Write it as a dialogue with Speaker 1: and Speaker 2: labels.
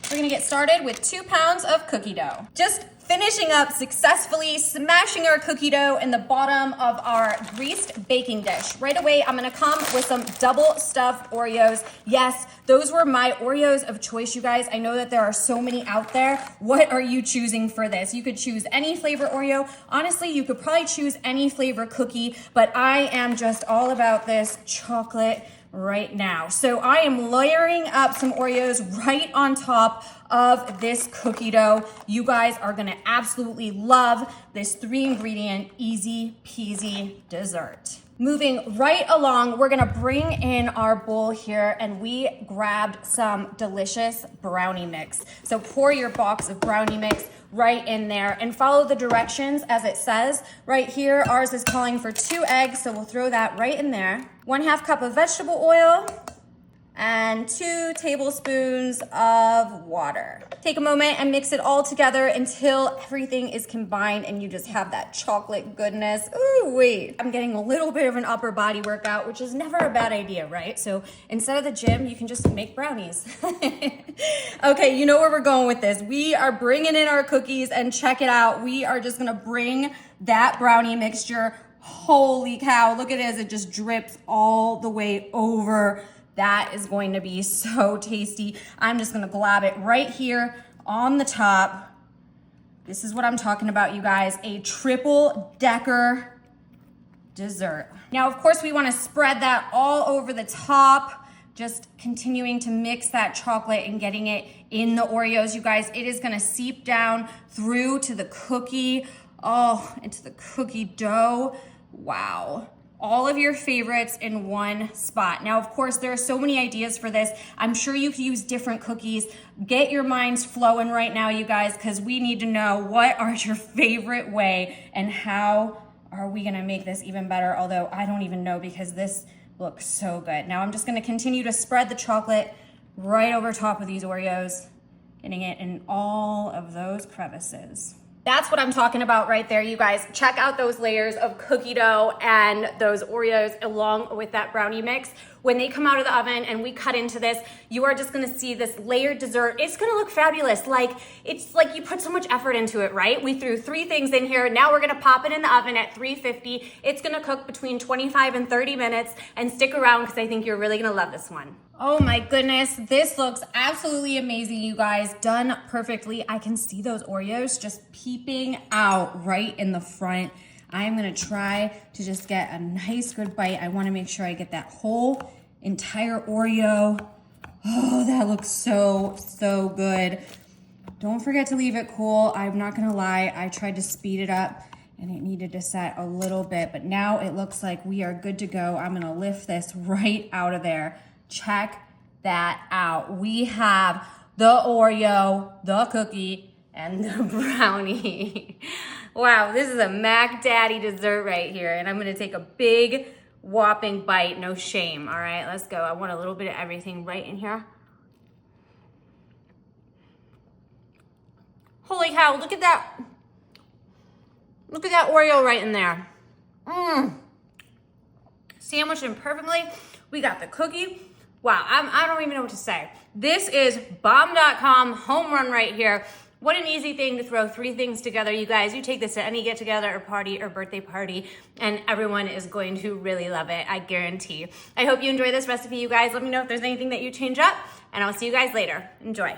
Speaker 1: We're gonna get started with 2 pounds of cookie dough. Just finishing up successfully smashing our cookie dough in the bottom of our greased baking dish. Right away, I'm gonna come with some double stuffed Oreos. Yes, those were my Oreos of choice, you guys. I know that there are so many out there. What are you choosing for this? You could choose any flavor Oreo. Honestly, you could probably choose any flavor cookie, but I am just all about this chocolate right now. So I am layering up some Oreos right on top of this cookie dough. You guys are gonna absolutely love this 3-ingredient, easy peasy dessert. Moving right along, we're gonna bring in our bowl here, and we grabbed some delicious brownie mix. So pour your box of brownie mix right in there and follow the directions as it says. Right here, ours is calling for 2 eggs, so we'll throw that right in there. 1/2 cup of vegetable oil and 2 tablespoons of water. Take a moment and mix it all together until everything is combined and you just have that chocolate goodness. Ooh, wait. I'm getting a little bit of an upper body workout, which is never a bad idea, right? So instead of the gym, you can just make brownies. Okay, you know where we're going with this. We are bringing in our cookies, and check it out. We are just gonna bring that brownie mixture. Holy cow, look at it as it just drips all the way over. That is going to be so tasty. I'm just gonna glob it right here on the top. This is what I'm talking about, you guys, a triple decker dessert. Now, of course, we wanna spread that all over the top, just continuing to mix that chocolate and getting it in the Oreos, you guys. It is gonna seep down through to the cookie, into the cookie dough. Wow. All of your favorites in one spot. Now, of course, there are so many ideas for this. I'm sure you could use different cookies. Get your minds flowing right now, you guys, because we need to know what are your favorite way and how are we gonna make this even better, although I don't even know because this looks so good. Now I'm just gonna continue to spread the chocolate right over top of these Oreos, getting it in all of those crevices. That's what I'm talking about right there, you guys. Check out those layers of cookie dough and those Oreos along with that brownie mix. When they come out of the oven and we cut into this, you are just gonna see this layered dessert. It's gonna look fabulous. It's like you put so much effort into it, right? We threw 3 things in here. Now we're gonna pop it in the oven at 350. It's gonna cook between 25 and 30 minutes, and stick around because I think you're really gonna love this one. Oh my goodness, this looks absolutely amazing, you guys. Done perfectly. I can see those Oreos just peeping out right in the front. I'm gonna try to just get a nice good bite. I wanna make sure I get that whole entire Oreo. Oh, that looks so, so good. Don't forget to leave it cool. I'm not gonna lie, I tried to speed it up and it needed to set a little bit, but now it looks like we are good to go. I'm gonna lift this right out of there. Check that out. We have the Oreo, the cookie, and the brownie. Wow, this is a Mac Daddy dessert right here, and I'm gonna take a big whopping bite, no shame. All right, let's go. I want a little bit of everything right in here. Holy cow, look at that. Look at that Oreo right in there. Sandwiched in perfectly. We got the cookie. Wow, I don't even know what to say. This is bomb.com home run right here. What an easy thing to throw 3 things together, you guys. You take this to any get-together or party or birthday party, and everyone is going to really love it, I guarantee. I hope you enjoy this recipe, you guys. Let me know if there's anything that you change up, and I'll see you guys later. Enjoy.